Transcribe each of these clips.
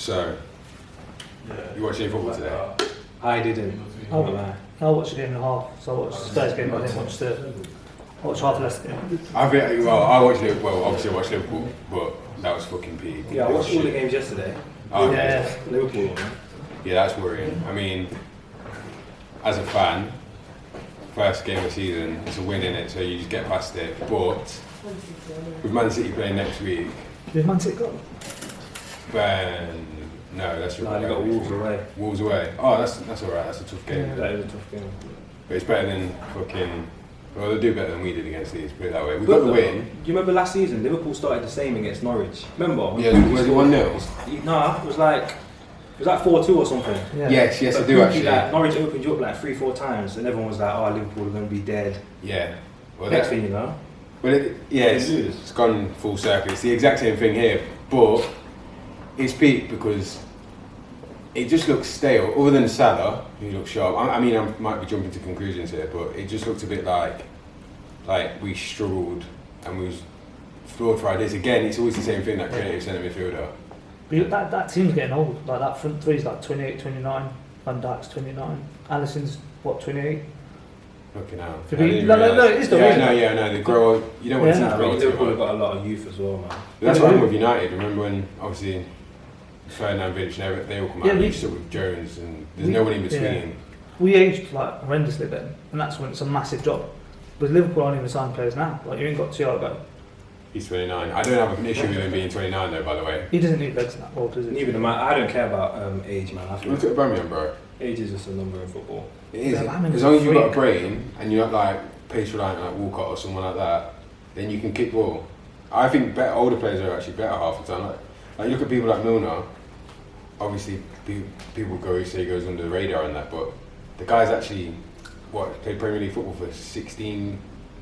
So, you watched any football today? I didn't. I watched a game and a half, so I watched the Spurs game, but I didn't watch half the Leicester game. I watched Liverpool. Well, obviously I watched Liverpool, but that was fucking peak. Yeah, I watched all the games yesterday. Okay. Yeah. Liverpool. Yeah, that's worrying. I mean, as a fan, first game of the season, it's a win in it, so you just get past it. But with Man City playing next week, Did Man City go? then no, that's No, they got Wolves away. Wolves away. Oh, that's alright. That's a tough game. Yeah. That is a tough game. But it's better than fucking. Well, they do better than we did against Leeds. Put it that way. We got the win. Do you remember last season? Liverpool started the same against Norwich. Remember? Yeah, was it 1-0? No, it was like 4-2 or something. Yeah. Yes, I But do actually. Like, Norwich opened you up like 3-4 times, and everyone was like, "Oh, Liverpool are going to be dead." Yeah. Well, Next thing you know, it's gone full circle. It's the exact same thing here, but it's peak because it just looks stale. Other than Salah, who looks sharp. I mean, I might be jumping to conclusions here, but it just looks a bit like we struggled and we was flawed for ideas. Again, it's always the same thing, that creative centre midfielder. But that team's getting old. Like that front three's like 28, 29. Van Dijk's 29. Alisson's what, 28? Fucking hell. No, it is the reason. No, they grow. You don't want to see them grow too Liverpool have much. got a lot of youth as well, man. That's what happened with United. Remember when obviously Ferdinand, Vidic, they all come out and you stuck with Jones, and there's no one in between. Yeah. We aged like horrendously then, and that's when it's a massive job. But Liverpool aren't even signing players now. Like you ain't got Thiago. He's 29. I don't have an issue with him being 29 though, by the way. He doesn't need legs in that ball, does he? Neither do I don't care about age, man. I feel Look at Aubameyang, bro. age is just a number in football. It is. Yeah, Aubameyang's As long as you've got a freak. brain and you're not like pace reliant like Walcott or someone like that, then you can kick ball. I think older players are actually better half the time. Like you look at people like Milner. Obviously, people say he goes under the radar and that, but the guy's actually played Premier League football for 16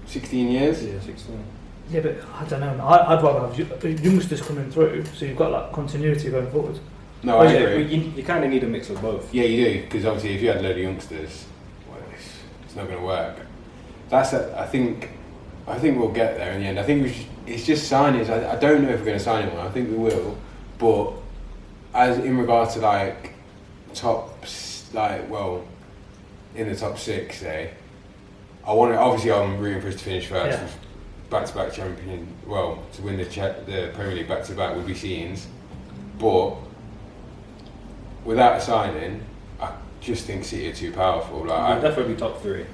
years. Yeah, 16. Yeah, but I don't know. I'd rather have youngsters coming through, so you've got like continuity going forward. No, I agree. You kind of need a mix of both. Yeah, you do, because obviously if you had a load of youngsters, well, it's not going to work. I think we'll get there in the end. I think it's just signings. I don't know if we're going to sign anyone. I think we will, but as in regards to like in the top 6, say, obviously I'm rooting for us to finish first. Yeah. Back-to-back champion, to win the Premier League back-to-back would be scenes, but without a signing, I just think City are too powerful. Like, Definitely top 3.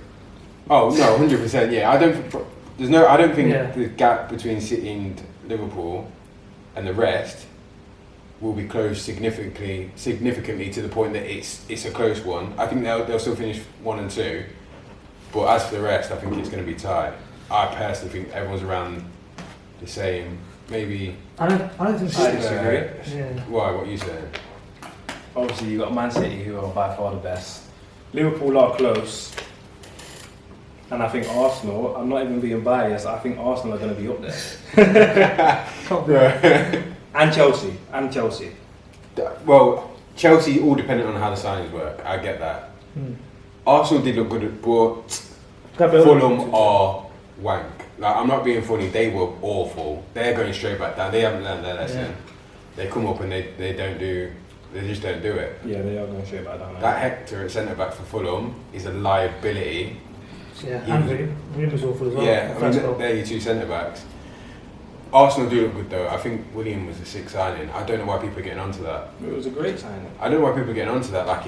Oh no, 100%. Yeah, I don't think Yeah. the gap between City and Liverpool and the rest will be closed significantly to the point that it's a close one. I think they'll still finish 1 and 2, but as for the rest, I think it's going to be tight. I personally think everyone's around the same. Maybe. I don't think. I disagree. Yeah. Why? What are you saying? Obviously, you've got Man City, who are by far the best. Liverpool are close. And I think Arsenal, I'm not even being biased, I think Arsenal are going to be up there. Can't be. And Chelsea. Well, Chelsea all dependent on how the signings work. I get that. Arsenal did look good, but Fulham are wank. Like, I'm not being funny. They were awful. They're going straight back down. They haven't learned their lesson. Yeah. They come up and they just don't do it. Yeah, they are going straight back down. That Hector at centre back for Fulham is a liability. Yeah, and Ream was awful as well. Yeah, I mean, they're your 2 centre backs. Arsenal do look good though. I think William was the 6th signing. I don't know why people are getting onto that. It was a great signing. I don't know why people are getting onto that like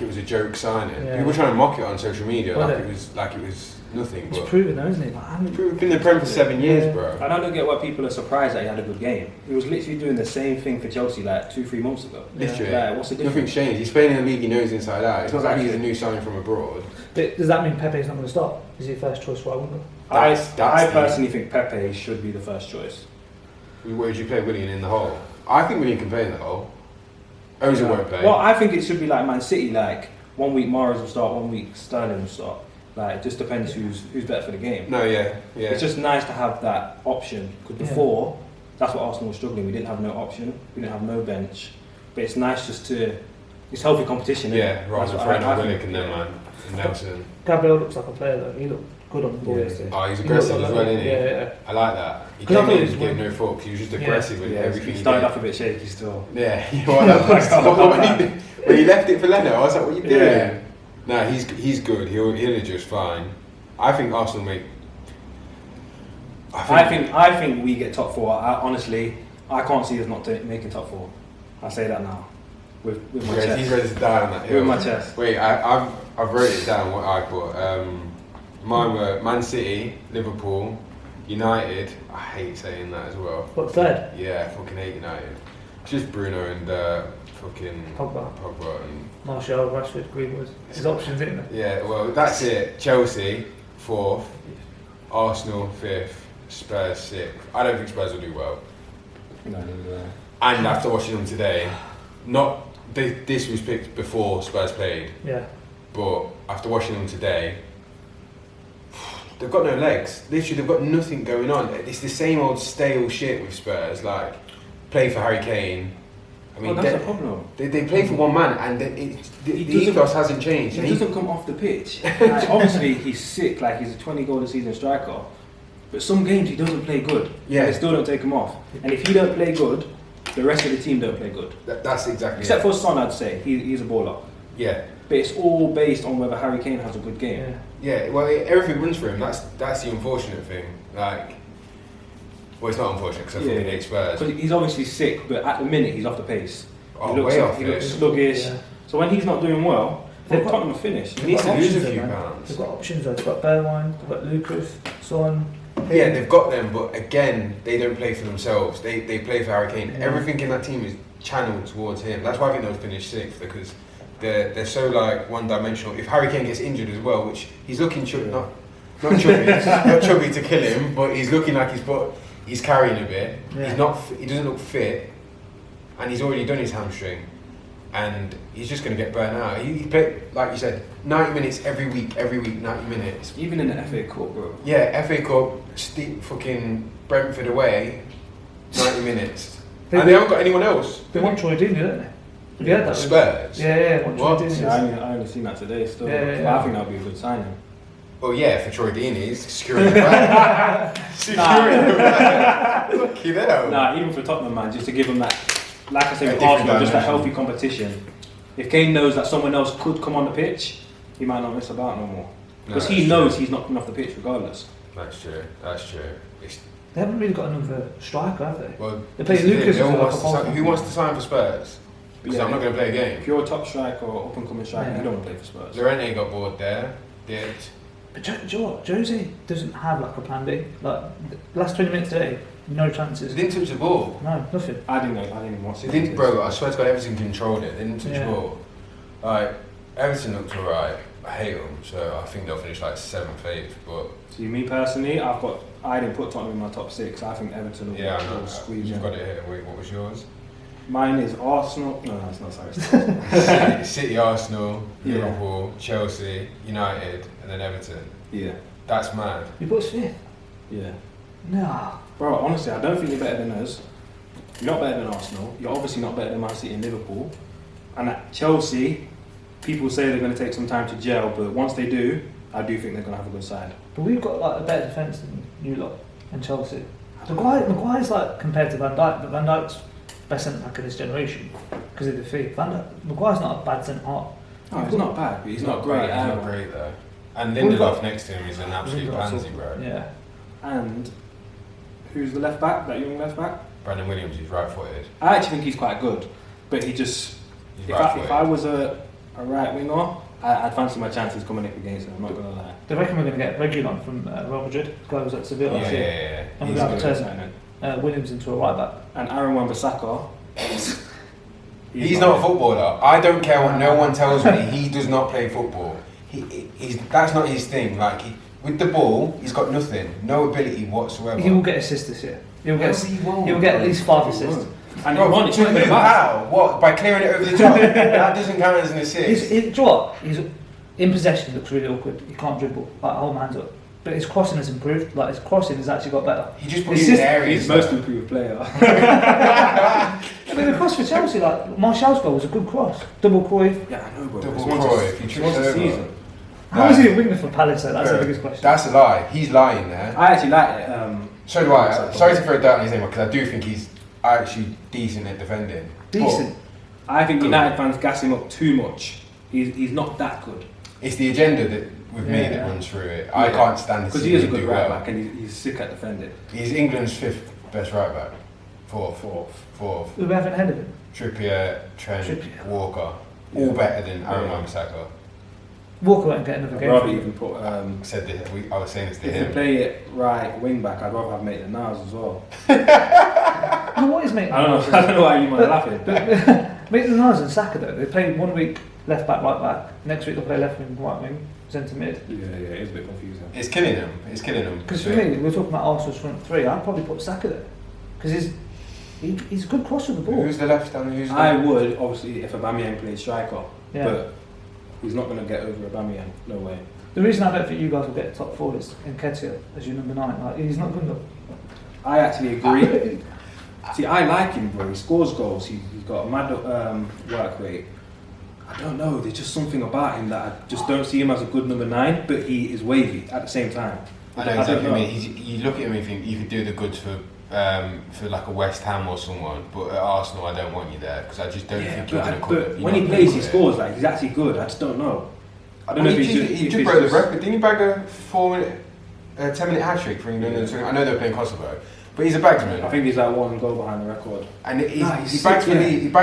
it was a joke signing. Yeah. People were trying to mock it on social media Well, it was nothing. It's But proven though, isn't it? Like, he's been in the Prem for 7 years, Yeah. bro. And I don't get why people are surprised that he had a good game. He was literally doing the same thing for Chelsea like 2-3 months ago. Literally. Like, what's the difference? Nothing's changed. He's playing in a league he knows inside out. It's not like he's a new signing from abroad. But does that mean Pepe's not going to start? Is he first choice for I wonder? I personally think Pepe should be the first choice. Where would you play William in the hole? I think William can play in the hole. Ozil won't play. Well, I think it should be like Man City, like 1 week Mahrez will start, 1 week Sterling will start. Like, it just depends who's better for the game. No, yeah. It's just nice to have that option, because before, that's what Arsenal was struggling. We didn't have no option, we didn't have no bench. But it's nice just to, it's healthy competition. Yeah, rather than throwing out Willick and them, man. And Nelson. Gabriel looks like a player though. He looked good on the ball Yeah. yesterday. Oh, he's He aggressive looked as like well, that. isn't he? Yeah. I like that. He 'Cause I came thought in, he was he gave winning. no fuck. He was just Yeah. aggressive with Yeah, everything. he he started did. off a bit shaky still. Yeah, when he left it for Leno, I was like, "What are you doing?" Yeah. No, he's good. He'll adjust fine. I think Arsenal make. I think we get top 4. Honestly, I can't see us not making top 4. I say that now, with my He's chest. ready to die on that hill. With my chest. Wait, I've wrote it down what I put. Mine were Man City, Liverpool, United. I hate saying that as well. But third, Yeah, I fucking hate United. It's just Bruno and fucking Pogba. and Martial, Rashford, Greenwood. His options, isn't there? yeah. Well, that's it. Chelsea 4th, Arsenal 5th, Spurs 6th. I don't think Spurs will do well. No, And after watching them today, this was picked before Spurs played, Yeah. but after watching them today, they've got no legs. Literally, they've got nothing going on. It's the same old stale shit with Spurs. Like, play for Harry Kane. I mean, that's the problem. they play for one man, and the ethos hasn't changed. He doesn't come off the pitch. Like, obviously, he's sick. Like, he's a 20-goal-a-season striker. But some games he doesn't play good. Yeah. And they still don't take him off. And if he don't play good, the rest of the team don't play good. That's exactly Except it. for Son, I'd say he's a baller. Yeah. But it's all based on whether Harry Kane has a good game. Yeah. Yeah, well, everything runs for him. That's the unfortunate thing. Like, well, it's not unfortunate because I fucking hate Spurs. Because he's obviously sick, but at the minute he's off the pace. Oh, he looks, way off he it. looks sluggish. Yeah. So when he's not doing well, They've they've got- Tottenham finish. He needs to got lose options a few though, man. pounds. They've got options though. They've got Bergwijn, they've got Lucas, Son. Yeah, they've got them, but again, they don't play for themselves. They play for Harry Kane. Yeah. Everything in that team is channeled towards him. That's why I think they'll finish 6th, because they're so like one-dimensional. If Harry Kane gets injured as well, which he's looking not chubby, not chubby to kill him, but he's looking like he's carrying a bit. Yeah. He doesn't look fit, and he's already done his hamstring, and he's just going to get burnt out. He played, like you said, 90 minutes every week, 90 minutes. Even in the FA Cup, bro. Yeah, FA Cup, fucking Brentford away, 90 minutes. They- And they haven't got anyone else. They want Troy Deeney, don't they? Have you heard that? Spurs? Yeah, want What? Troy Deeney. Yeah, I only seen that today still. Yeah, yeah, But yeah. I think that would be a good signing. Well, yeah, for Troy Deeney's securing the back. Securing the back. Fucking hell. Nah, even for Tottenham, man, just to give them that, like I say, A with different Arsenal, just that dimension. healthy competition. If Kane knows that someone else could come on the pitch, he might not miss about no more. Because No, he that's knows true. he's not coming off the pitch regardless. That's true. It's, They haven't really got another striker, have they? well, They play this is it. Lucas No as one well, wants to like a sign, who wants to sign for Spurs? Because Yeah. I'm not going to play a game. If you're a top striker or up and coming striker, Yeah. you don't want to play for Spurs. Llorente got bored there. Did. But do you know what? Jose doesn't have like a plan B. Like the last 20 minutes today, no They chances. didn't touch the ball. No, nothing. I didn't watch They it. didn't, bro. I swear to God, Everton controlled it. They didn't touch Yeah. the ball. Like, Everton looked alright. I hate them, so I think they'll finish like 7th, 8th. But See, me personally, I didn't put Tottenham in my top 6. I think Everton will yeah, I know. squeeze You've in. got it here. Wait, what was yours? Mine is Arsenal. No, it's not. Sorry. City, Arsenal, Yeah. Liverpool, Chelsea, United, and then Everton. Yeah. That's mad. You put us fifth? Yeah. Nah. Bro, honestly, I don't think you're better than us. You're not better than Arsenal. You're obviously not better than Man City and Liverpool. And at Chelsea, people say they're going to take some time to gel, but once they do, I do think they're going to have a good side. But we've got like a better defence than you lot and Chelsea. Maguire's like compared to Van Dijk, but Van Dijk's best centre back of this generation because of the fee. Maguire's not a bad centre half. No, he's not bad, but he's not great. He's not either. great though. And We've got- Lindelof next to him is an absolute Lindelof's pansy, awful. bro. Yeah. And who's the left back? That young left back? Brandon Williams, he's right-footed. I actually think he's quite good, but he just He's if right-footed. I was a right winger, I'd fancy my chances coming up against him. I'm not gonna lie. They reckon we're going to get Reguilon from Real Madrid. The guy was at Sevilla yeah, last yeah, year. yeah. And He's we're going to good. turn Williams into a right back. And Aaron Wan-Bissaka. He's not a footballer. I don't care what no one tells me. He does not play football. That's not his thing. Like with the ball, he's got nothing, no ability whatsoever. He will get assists this year. He'll get. He won't. He'll get at least 5 assists. And Bro, he won it. to who? How? What? By clearing it over the top? That doesn't count as an assist. Do you know what? He's in possession. He looks really awkward. He can't dribble. Like hold hands up. But his crossing has improved. Like his crossing has actually got better. He just puts It's it in just- areas. He's most improved player. I mean, the cross for Chelsea, like Martial's goal was a good cross. Double Cruyff. Yeah, I know, bro. Double It's once Cruyff, a- he it's trips once a over. season. How is he a winger for Palace? Though? That's the biggest question. That's a lie. He's lying there. I actually like it. So do I. Sorry to throw dirt on his name because I do think he's actually decent at defending. Decent. I think United fans gas him up too much. He's not that good. It's the agenda that with me that runs through it. I can't stand because he is a good right back and he's sick at defending. He's England's 5th best right back. Fourth. Who we haven't ahead of him? Trippier, Trent, Walker. All better than Aaron Wan-Bissaka. Walker won't get another I'd game. rather even put. Said this, I was saying this to if him. they play it right wing back, I'd rather have Maitland-Niles as well. No, what is Maitland-Niles? I don't know why you might laughing. Maitland-Niles and Saka though, they play 1 week left back, right back. Next week they'll play left wing, right wing, centre mid. Yeah, it's a bit confusing. It's killing him. Because for me, we're talking about Arsenal's front three. I'd probably put Saka there because he's a good crosser of the ball. Who's the left and I would obviously if Aubameyang played striker, Yeah. but he's not going to get over Aubameyang. No way. The reason I don't think you guys will get top four is Nketiah as your number 9. Like he's not good enough. I actually agree. See, I like him, bro. He scores goals. He's got a mad work rate. I don't know. There's just something about him that I just don't see him as a good number 9, but he is wavy at the same time. I know exactly what you mean. You look at him and think you could do the goods for like a West Ham or someone, but at Arsenal I don't want you there because I just don't think you're going to come. But when he plays, he scores. Like he's actually good. I just don't know. I don't know if he just broke the record. Didn't he bag a 10-minute hat-trick for England? I know they're playing Kosovo, but he's a bagsman. I think he's like 1 goal behind the record. And he bagged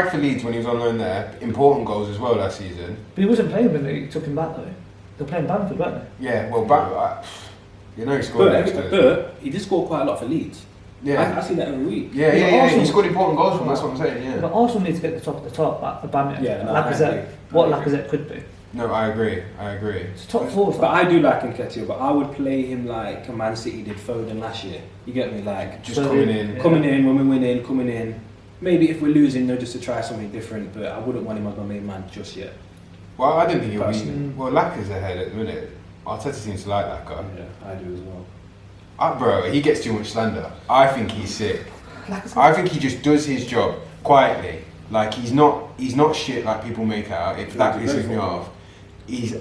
for Leeds when he was on loan there. Important goals as well last season. But he wasn't playing when they took him back though. They were playing Bamford, weren't they? Yeah, well, he scored. But he did score quite a lot for Leeds. Yeah, I see that every week. Yeah. He scored important goals from. That's what I'm saying. Yeah. But Arsenal need to get the top of the top, like Aubameyang, Lacazette. Lacazette could be. No, I agree. It's top four. But I do like Nketiah, but I would play him like a Man City did Foden last year. You get me? Like just coming in when we're winning, coming in. Maybe if we're losing, just to try something different. But I wouldn't want him as my main man just yet. Well, I don't think he'll be. Well, Laka's ahead at the minute. Arteta seems to like Laka. Yeah, I do as well. Bro, he gets too much slander. I think he's sick. I think he just does his job quietly. Like he's not shit like people make out. If that pisses me off. He's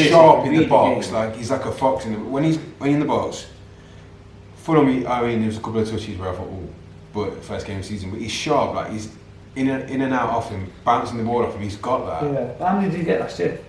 sharp in the box, like he's like a fox when he's in the box. Full on me. I mean, there was a couple of touches where I thought, oh, but first game of the season. But he's sharp, like he's in and out off him, bouncing the ball off him. He's got that. Yeah. But how many did he get last year?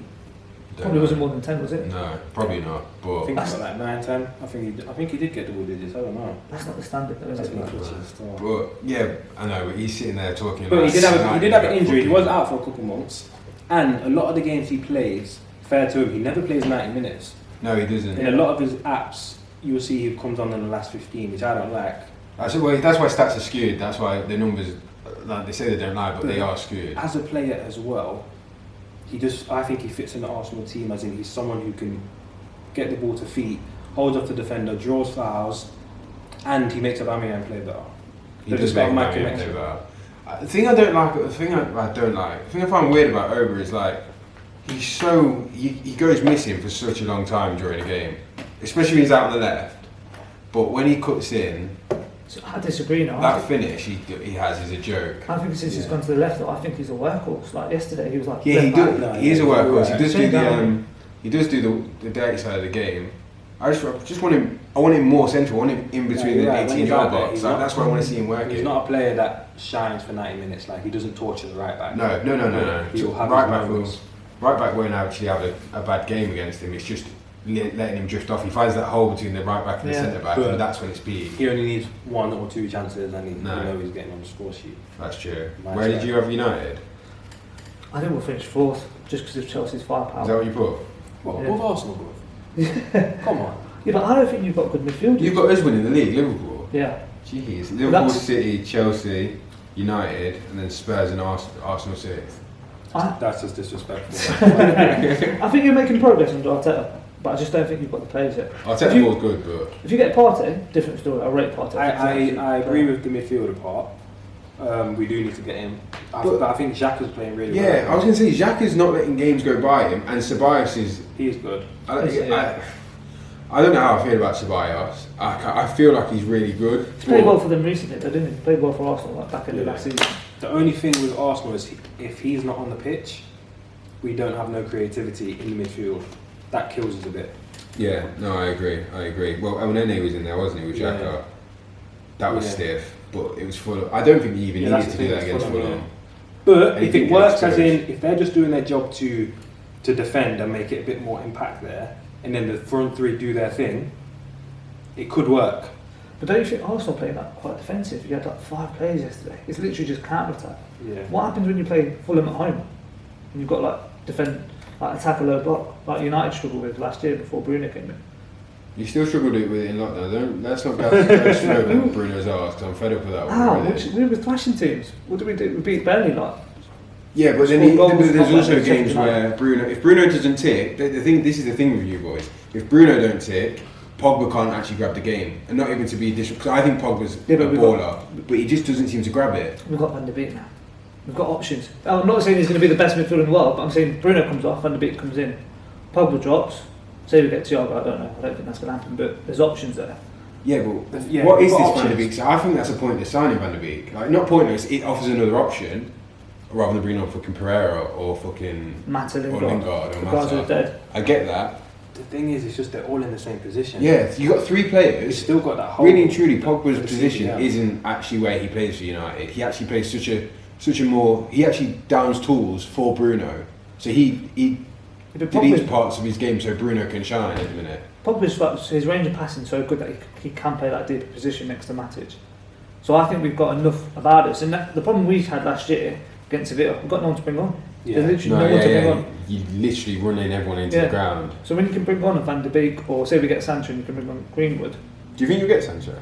Probably wasn't more than 10, was it? No, probably not. But I think he's got like 9, 10. I think he did get double digits. I don't know. That's not the standard, though, is it? But yeah, I know. But he's sitting there talking but about. He did have an injury. He was out for a couple months. And a lot of the games he plays, fair to him, he never plays 90 minutes. No, he doesn't. In a lot of his apps, you will see he comes on in the last 15, which I don't like. That's why stats are skewed. That's why the numbers, like they say they don't lie, but they are skewed. As a player as well, I think he fits in the Arsenal team as in he's someone who can get the ball to feet, holds up the defender, draws fouls, and he makes Aubameyang play better. He does make Aubameyang play better. The thing I find weird about Ober is like he goes missing for such a long time during a game, especially when he's out on the left. But when he cuts in, so I disagree now. That finish he has is a joke. I think since he's gone to the left, I think he's a workhorse. Like yesterday, he was like he is a workhorse. He does do the dirty side of the game. I just want him. I want him more central. I want him in between the 18-yard box. That's where I want to see him working. He's not a player that shines for 90 minutes. Like he doesn't torture the right back. No. He'll have right back won't actually have a bad game against him. It's just letting him drift off. He finds that hole between the right back and the centre back, and that's when it's peak. He only needs 1 or 2 chances, and you know he's getting on the score sheet. That's true. Where did you have United? I think we'll finish 4th, just because of Chelsea's firepower. Is that what you put? What, above Arsenal, bro? Come on. Yeah, but I don't think you've got good midfield. You've got us winning the league, Liverpool. Yeah. Jeez. Liverpool, City, Chelsea, United, and then Spurs and Arsenal 6th. That's just disrespectful. I think you're making progress under Arteta, but I just don't think you've got the players yet. Arteta was good, but if you get Partey, different story. I rate Partey. I agree with the midfielder part. We do need to get him. But I think Xhaka is playing really well. Yeah, I was going to say Xhaka is not letting games go by him, and Ceballos is. He's good. I don't know how I feel about Ceballos. I feel like he's really good. He's played well for them recently, though, didn't he? He played well for Arsenal like back in the last season. The only thing with Arsenal is if he's not on the pitch, we don't have no creativity in the midfield. that kills us a bit. Yeah, no, I agree. Well, Nene was in there, wasn't he, with Xhaka? Yeah. That was Yeah. stiff, but it was full of... I don't think he even Yeah, that's needed to the do thing, that it's against full of, Fulham. yeah. But And if he it did works, get as in, exposed. if they're just doing their job to defend and make it a bit more impact there, and then the front three do their thing, it could work. But don't you think Arsenal playing that quite defensive? You had like 5 players yesterday. It's literally just counter attack. Yeah. What happens when you play Fulham at home? And you've got like defend, like attack a low block, like United struggled with last year before Bruno came in. You still struggled with it in lockdown. Let's not go straight on Bruno's arse, because I'm fed up with that one. Wow, Really. we were thrashing teams. What did we do? We beat Burnley like. Yeah, but then Scored goals, there's not also like games United. where Bruno, if Bruno doesn't tick, this is the thing with you boys. If Bruno don't tick, Pogba can't actually grab the game, and not even to be because I think Pogba's Yeah, a but baller, but he just doesn't seem to grab it. We've got Van der Beek now. We've got options. I'm not saying he's going to be the best midfielder in the world, but I'm saying Bruno comes off, Van der Beek comes in, Pogba drops. Say we get Thiago, I don't know. I don't think that's going to happen, but there's options there. Yeah, but Yeah, what we've is got this Van der options. Beek? So I think that's a pointless signing, Van der Beek. Like, not pointless. It offers another option rather than bringing on fucking Pereira or fucking Mata, or Lingard or the guys who are Mata. dead. I get that. The thing is, it's just they're all in the same position. Yeah, you got 3 We've players. still got that whole... Really and truly, Pogba's the position CDM. isn't actually where he plays for United. He actually plays such a more. He actually downs tools for Bruno, so he But deletes Pogba's, parts of his game so Bruno can shine at the minute. his range of passing so good that he can play that deep position next to Matic. So I think we've got enough about us. And the problem we had last year against Sevilla, we've got no one to bring on. Yeah. There's literally no one to bring on. You literally running everyone into Yeah. the ground. So when you can bring on a Van der Beek, or say we get Sancho and you can bring on Greenwood, Do you think you'll get Sancho?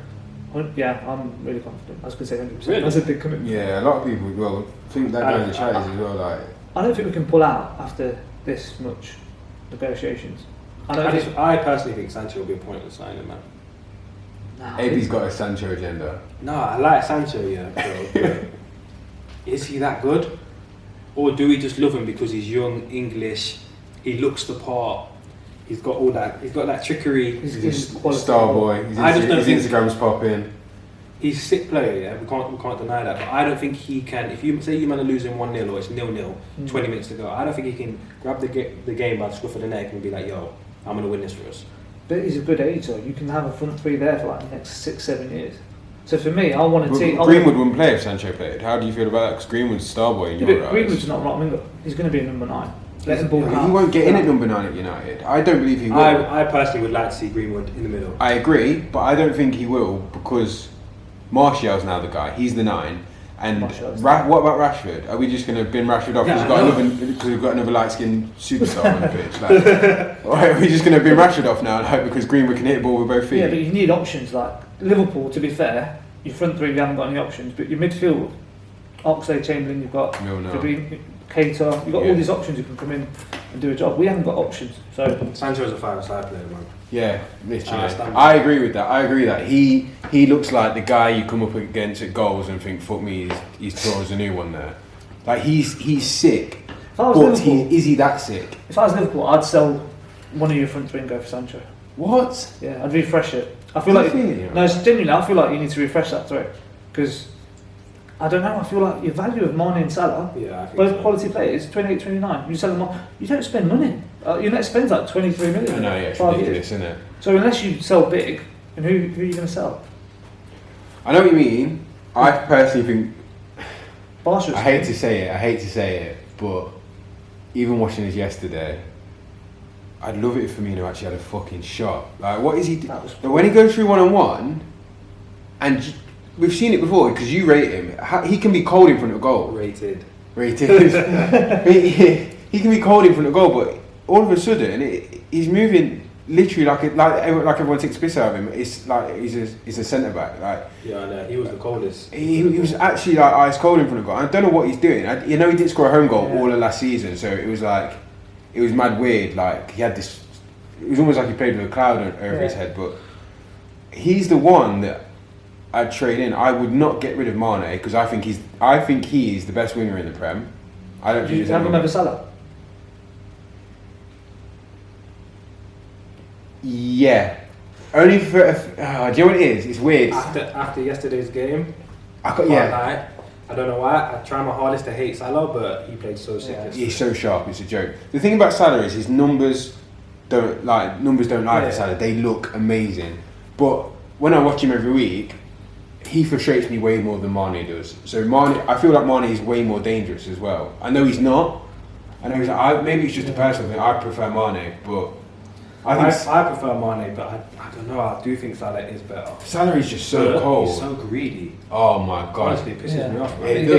yeah, I'm really confident. I was going to say 100%. Really? That's a big commitment. Yeah, a lot of people will think that guy in the chat is as well. Like, I don't think we can pull out after this much negotiations. I personally think Sancho will be a pointless signing, man. Nah, AB's got a Sancho agenda. No, I like Sancho, yeah, but is he that good? Or do we just love him because he's young, English, he looks the part, he's got all that, he's got that trickery, He's He's a quality. star boy. I just don't His think- Instagram's popping. he's a sick player, yeah, we can't deny that, but I don't think he can, if you say you man are losing 1-0 or it's 0-0, 20 minutes to go, I don't think he can grab the game by the scruff of the neck and be like, yo, I'm going to win this for us. But he's a good age, though. You can have a front three there for like the next 6-7 years. So for me, I want to team. Greenwood wouldn't play if Sancho played. How do you feel about that? Because Greenwood's star boy in your eyes. Greenwood's not right winger. He's going to be a number 9. Let him ball He out. won't get in at number 9 at United. I don't believe he will. I personally would like to see Greenwood in the middle. I agree, but I don't think he will because Martial's now the guy. He's the 9. And Martial's what about Rashford? Are we just going to bin Rashford off Yeah, because we've got another light-skinned superstar on the pitch? Like, or are we just going to bin Rashford off now and hope because Greenwood can hit a ball with both feet? Yeah, but you need options. Like Liverpool, to be fair, your front three, you haven't got any options. But your midfield, Oxlade-Chamberlain, you've got Milner. Fabinho, Keita, you've got Yeah. all these options who can come in and do a job. We haven't got options. So Sancho's a 5-side player, man. Yeah, literally. understand. I agree with that. I agree that he looks like the guy you come up against at goals and think, fuck me, he's tore us a new one there. Like he's sick, if I was but Liverpool, is he that sick? if I was Liverpool, I'd sell one of your front three and go for Sancho. What? Yeah, I'd refresh it. I feel Do you like think? no, it's genuinely. I feel like you need to refresh that threat because I don't know. I feel like your value of Mane and Salah, Yeah, I think both so. quality players, 28, 29. You sell them on. You don't spend money. Your net spends like 23 million. I know, yeah, it's 5 ridiculous, years. isn't it? So unless you sell big, and who are you going to sell? I know what you mean. I personally think, Barca. I hate to say it, but even watching this yesterday, I'd love it if Firmino actually had a fucking shot. Like, what is he? That was- But when he goes through 1-on-1, and we've seen it before because you rate him, he can be cold in front of goal. Rated. Rated. he can be cold in front of goal, but all of a sudden he's moving literally like everyone takes piss out of him. It's like he's a centre back. Like Yeah, I know. He was the coldest. he was actually like ice cold in front of goal. I don't know what he's doing. He didn't score a home goal all of last season, so it was mad weird. Like he had this. It was almost like he played with a cloud over his head. But he's the one that I'd trade in. I would not get rid of Mane because I think he is the best winger in the Prem. I don't think You there's have him anyone- over Salah. Yeah. Only for do you know what it is? It's weird. After yesterday's game, Yeah. I don't know why. I try my hardest to hate Salah, but he played so sick. Yeah. yesterday. He's so sharp. It's a joke. The thing about Salah is his numbers numbers don't lie for Salah. They look amazing, but when I watch him every week, he frustrates me way more than Mane does. So I feel like Mane is way more dangerous as well. I know he's not. I know maybe it's just a personal thing. I prefer Mane, but I prefer Mane, but I don't know. I do think Salah is better. Salah is just so cold. He's so greedy. Oh my god! Honestly, it pisses me off.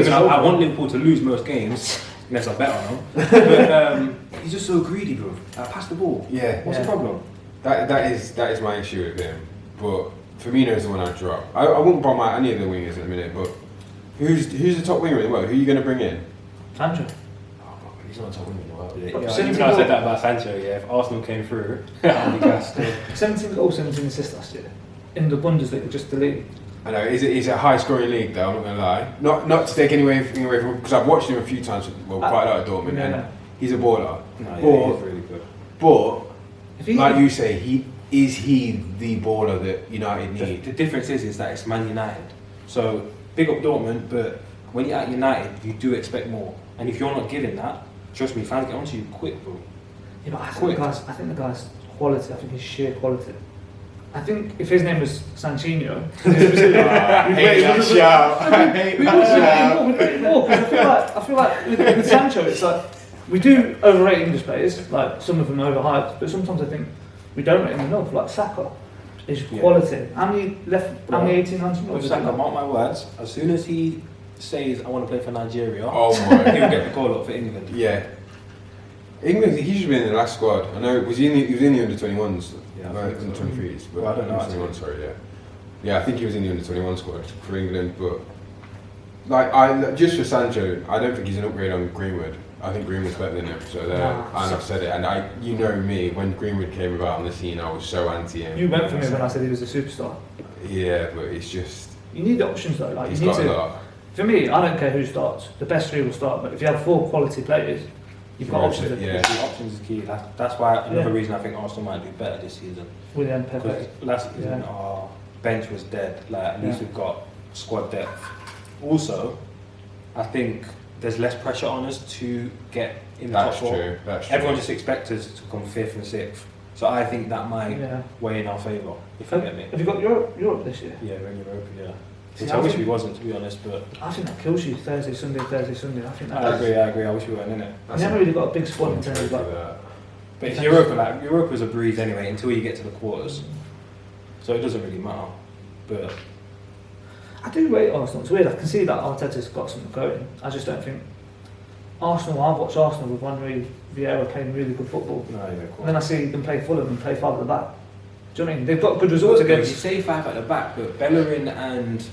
I want Liverpool to lose most games. Unless I bet on him. But he's just so greedy, bro. Pass the ball. Yeah. What's the problem? That is my issue with him. But Firmino's the one I'd drop. I wouldn't bomb out any of the wingers at the minute, but who's the top winger in the world? Who are you going to bring in? Sancho. Oh my god, he's not a top winger in the world. Even though I said that about Sancho, if Arsenal came through, I'd be gassed. 17 goals, 17 assists last year. In the Bundesliga, just the league. I know, it's a high scoring league though, I'm not going to lie. Not to take anything away from, because I've watched him a few times, quite a lot at Dortmund, and he's a baller. No, he's really good. But, like you say, is he the baller that United need? The difference is that it's Man United. So, big up Dortmund, but when you're at United, you do expect more. And if you're not giving that, trust me, fans get onto you quick, bro. Yeah, but I think the guy's quality, I think his sheer quality. I think if his name was Sanchino, I hate that shout. I feel like with Sancho, it's like we do overrate English players, like some of them are overhyped, but sometimes I think we don't rate him enough. Like Saka, his quality. How many 18, 19? With Saka, mark my words. As soon as he says, "I want to play for Nigeria," oh my, he'll get the call up for England. Yeah. England, he should have been in the last squad. I know, he was in the under 21s, under 23s, but I don't know. Under 21, sorry, yeah, I think he was in the under 21 squad for England. But like, just for Sancho, I don't think he's an upgrade on Greenwood. I think Greenwood's better than him. So and I've said it. And you know me, when Greenwood came about on the scene, I was so anti him. You went for me when I said he was a superstar. Yeah, but it's just you need options though. Like he's you need got to. a lot. For me, I don't care who starts. The best three will start. But if you have 4 quality players, you've got options. Yeah, the options is key. That's why another reason I think Arsenal might do better this season. William Pepe. Last season our bench was dead. Like at least we've got squad depth. Also, I think there's less pressure on us to get in the top 4. That's true. Everyone just expects us to come 5th and 6th. So I think that might weigh in our favour. If you get me. Have you got Europe this year? Yeah, we're in Europe. Yeah. See, I wish we wasn't, to be honest, but I think that kills you. Thursday, Sunday. I think that. I agree. I wish we weren't in it. We never really got a big squad in terms of like. But it's Europa's a breeze anyway until you get to the quarters. So it doesn't really matter. But I do rate Arsenal. It's weird. I can see that Arteta's got something going. I just don't think Arsenal. I've watched Arsenal with Henry Vieira playing really good football. No, yeah, and then I see them play Fulham and play 5 at the back. Do you know what I mean? They've got good results against. You say 5 at the back, but Bellerin and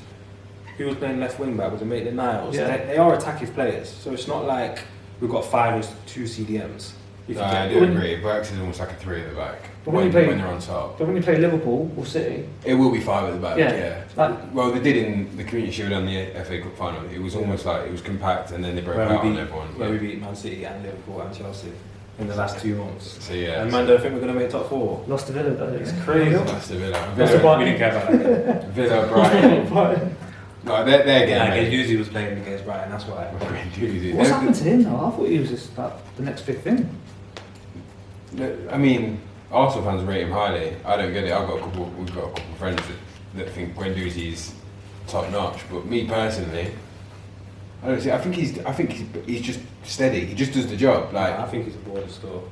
who was playing left wing back was a Maitland-Niles. Yeah. They are attacking players, so it's not like we've got 5 and 2 CDMs. I do agree. It works is almost like a 3 at the back when they're on top. But when you play Liverpool or City, it will be 5 at the back. Yeah. Like, well, they did in the Community Shield and the FA Cup final. It was almost like it was compact, and then they broke out on everyone. Where we beat Man City and Liverpool and Chelsea in the last 2 months. So yeah. And man, don't think we're going to make top 4. Lost to Villa, though. It's crazy. Lost to Villa. We didn't care about that. Villa, Brighton. No, they're getting. Guendouzi was playing against Brighton. That's why. What's happened to him though? I thought he was just like the next big thing. I mean, Arsenal fans rate him highly. I don't get it. We've got a couple of friends that think Guendouzi's top notch, but me personally, I don't see. I think he's just steady. He just does the job. Like I think he's a border store,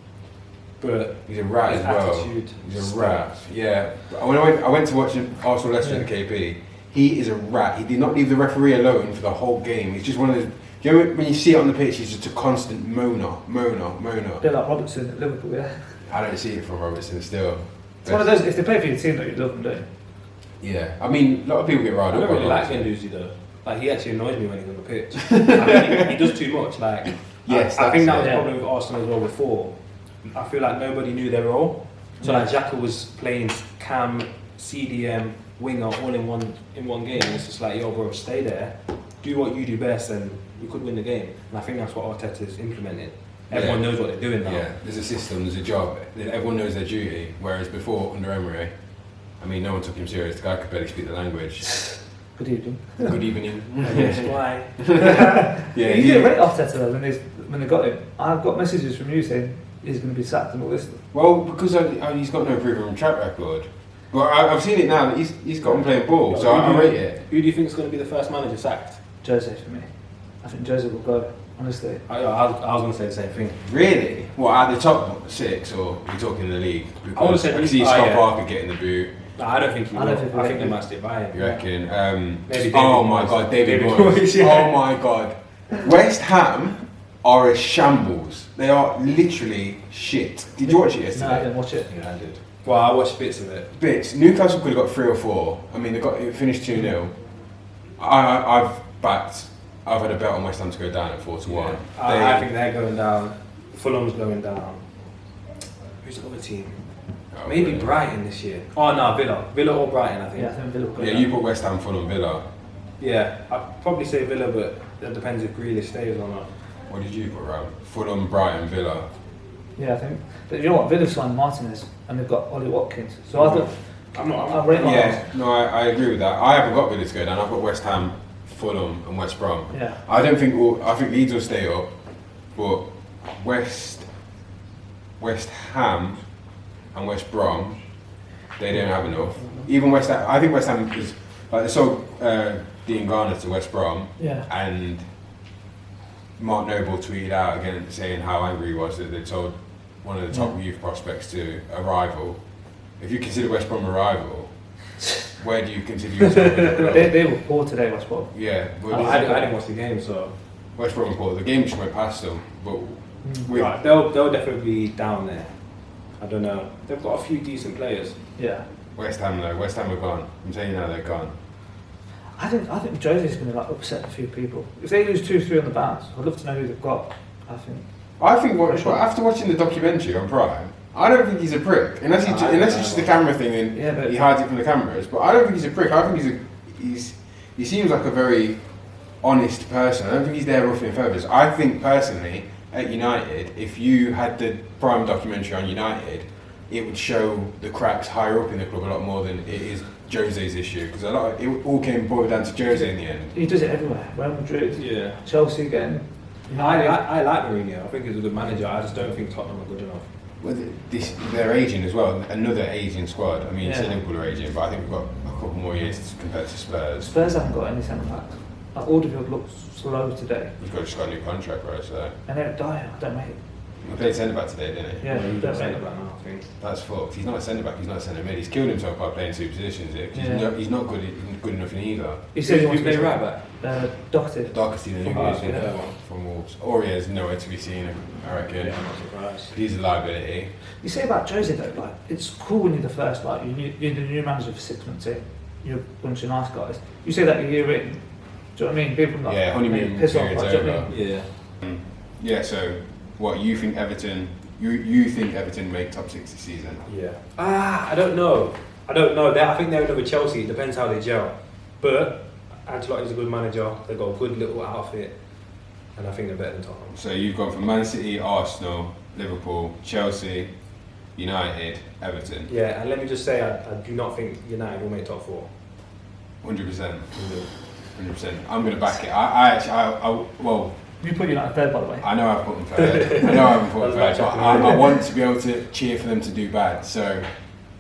but he's a rat as well. He's a rat. Yeah. When I went to watch Arsenal Leicester at the KP, he is a rat. He did not leave the referee alone for the whole game. He's just one of those. You know when you see it on the pitch, he's just a constant moaner. A bit like Robertson at Liverpool, yeah. I don't see it from Robertson still. It's one of those, if they play for your team, though, you love them, don't you? Yeah. I mean, a lot of people get riled up. I don't really like Guendouzi though. Like, he actually annoys me when he's on the pitch. I mean, he does too much. Like, yes, I think that was the problem with Arsenal as well before. I feel like nobody knew their role. So like Xhaka was playing cam, CDM, winger all in one game. It's just like, yo, bro, stay there, do what you do best, and we could win the game. And I think that's what Arteta's implemented. Everyone knows what they're doing now. Yeah, there's a system, there's a job. Everyone knows their duty. Whereas before, under Emery, I mean, no one took him serious. The guy could barely speak the language. Good evening. Good evening. Yes, why? Yeah, you did rate Arteta though when they got him. I've got messages from you saying he's going to be sacked and all this stuff. Well, because he's got no proven track record. But I've seen it now that he's got him playing ball, so I rate it. Who do you think is going to be the first manager sacked? Jose for me. I think Jose will go, honestly. I was going to say the same thing. Really? Well, at the top 6, or are you talking the league? Because I would say I can see Scott yeah. Parker getting the boot. No, I don't think he will. I think they might stick by him. You reckon? Maybe oh David my Moyes. God, David David Moyes. Moyes, yeah. Oh my God. West Ham are a shambles. They are literally shit. Did you watch it yesterday? No, I didn't watch it. Yeah, I did. Well, I watched bits of it. Bits. Newcastle could have got 3 or 4. I mean, it finished 2-0. I've had a bet on West Ham to go down at 4-1. Yeah. I think they're going down. Fulham's going down. Who's the other team? Oh, Maybe really? Brighton this year. Oh no, Villa or Brighton, I think. Yeah, I think Villa will go Yeah, down. you put West Ham, Fulham, Villa. Yeah, I'd probably say Villa, but that depends if Grealish stays or not. What did you put around? Fulham, Brighton, Villa. Yeah, I think. But you know what? Villa signed Martinez and they've got Ollie Watkins. So I thought. I rate Yeah, no, I agree with that. I haven't got Villa to go down. I've got West Ham, Fulham, and West Brom. Yeah. I think Leeds will stay up, but West Ham and West Brom, they don't have enough. Even West Ham, I think West Ham is like they sold Dean Garner to West Brom, Yeah. and Mark Noble tweeted out again saying how angry he was that they sold one of the top youth prospects to a rival. If you consider West Brom a rival, where do you consider yourself? They were poor today, West Brom. Yeah, I didn't watch the game, so West Brom were poor. The game just went past them, but right, they'll definitely be down there. I don't know. They've got a few decent players. Yeah. West Ham though, West Ham are gone. I'm telling you now, they're gone. I think Jose's going to like upset a few people. If they lose 2-3 on the bounce, I'd love to know who they've got. I think After watching the documentary on Prime, I don't think he's a prick. Unless it's just the camera thing and he hides it from the cameras. But I don't think he's a prick. I think he seems like a very honest person. I don't think he's there ruffling feathers. I think personally, at United, if you had the Prime documentary on United, it would show the cracks higher up in the club a lot more than it is Jose's issue. Because it all came boiled down to Jose in the end. he does it everywhere. Real Madrid, Yeah. Chelsea again. I like Mourinho. I think he's a good manager. I just don't think Tottenham are good enough. Well, they're aging as well. Another aging squad. I mean, Yeah. Liverpool are aging, but I think we've got a couple more years compared to Spurs. Spurs haven't got any centre backs. Like Alderweireld looks slow today. He's just got a new contract, right? So And Eric Dyer, I don't rate. he played centre back today, didn't he? Yeah, He's don't a centre rate. back now, I think. That's fucked. He's not a centre back. He's not a centre mid. He's killed himself by playing two positions here. 'Cause Yeah. he's not good enough in either. He said he wants play to right back. Doherty. Darkest in the Oh, Wolves, okay, fair one. from Wolves. Aurier's nowhere to be seen, I reckon. Yeah, I'm not surprised. He's a liability. You say about Jose though, like it's cool when you're the first, like you're the new manager for 6 months in, you're a bunch of nice guys. You say that a year in, do you know what I mean? People like Yeah, honeymoon piss off, period's like, do you know what I over. mean? Yeah. Yeah. So, what you think Everton? You think Everton make top 6 this season? Yeah. I don't know. I think they're another Chelsea. It depends how they gel. But Ancelotti's a good manager. They've got a good little outfit. And I think they're better than Tottenham. So you've gone from Man City, Arsenal, Liverpool, Chelsea, United, Everton. Yeah, and let me just say, I do not think United will make top 4. 100%. 100%. I'm going to back it. Well, You put United third, by the way. I know I've put them third. I know I haven't put them third, That's but right. I want to be able to cheer for them to do bad. So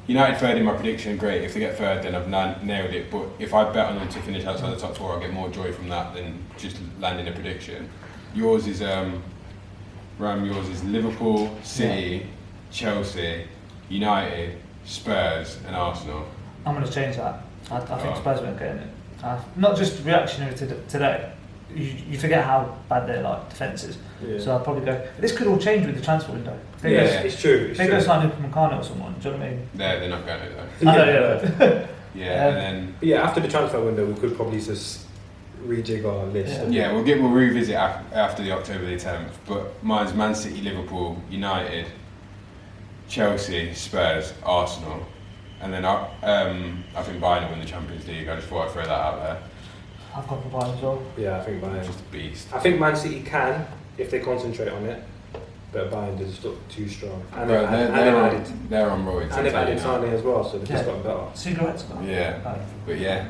United third in my prediction, great. If they get third, then I've nailed it. But if I bet on them to finish outside the top 4, I'll get more joy from that than just landing a prediction. Yours is Ram. Yours is Liverpool, City, Chelsea, United, Spurs, and Arsenal. I'm going to change that. I think Oh. Spurs won't get in it. Not just reactionary to today. You forget how bad their like defence is. Yeah. So I'll probably go. This could all change with the transfer window. If they Yeah. go, It's true. if they go sign Upamecano or someone, do you know what I mean? They're not going to though. I know, yeah. And then But yeah, after the transfer window, we could probably just rejig our list. Yeah. we'll revisit after the October the 10th. But mine's Man City, Liverpool, United, Chelsea, Spurs, Arsenal, and then I think Bayern will win the Champions League. I just thought I'd throw that out there. I've got the Bayern as well. Yeah, I think Bayern. Just a beast. I think Man City can if they concentrate on it, but Bayern just look too strong. And Bro, they've they're on roids. added I'm telling you now. Sané as well, so they've just Yeah. got better. Cigarettes. Yeah, but yeah,